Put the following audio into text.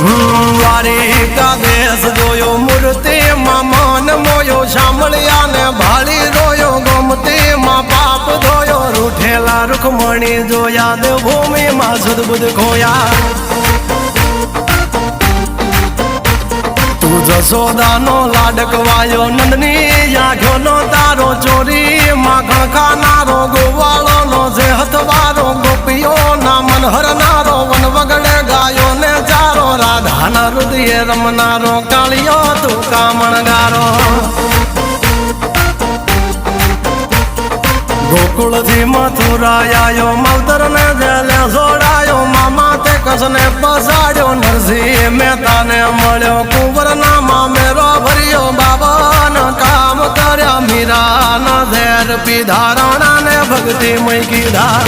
દ્વારિકા દેશ જોયો મૂર્તિમાં મન મોયો સાંભળ્યા ને ભાળી રોયો ગોમતીમાં પાપ ધોયો રૂઠેલા રૂખમણી જોયા દેવભૂમિમાં સદબુદ્ધ ખોયા તું જશોદાનો લાડકવાયો નંદની આંખોનો તારો ચોરી માખણ ખાનારો ગોવાળોનો જે હથવારો ગોપીઓના મન હરનારો વન વગડે ગાયો ને ચારો રાધાના હૃદયે રમનારો કાળિયો તું કામણગારો ગોકુળથી મથુરા આયો માવતર ને જેલે જોડાયો મામા તે કસને પસાડ્યો નરસિંહ મહેતાને મળ્યો કુંવરના મામેરો ભર્યો બાબાના કામ કર્યા મીરાના ઝેર પીધા રાણાને ભક્તિ મય કીધા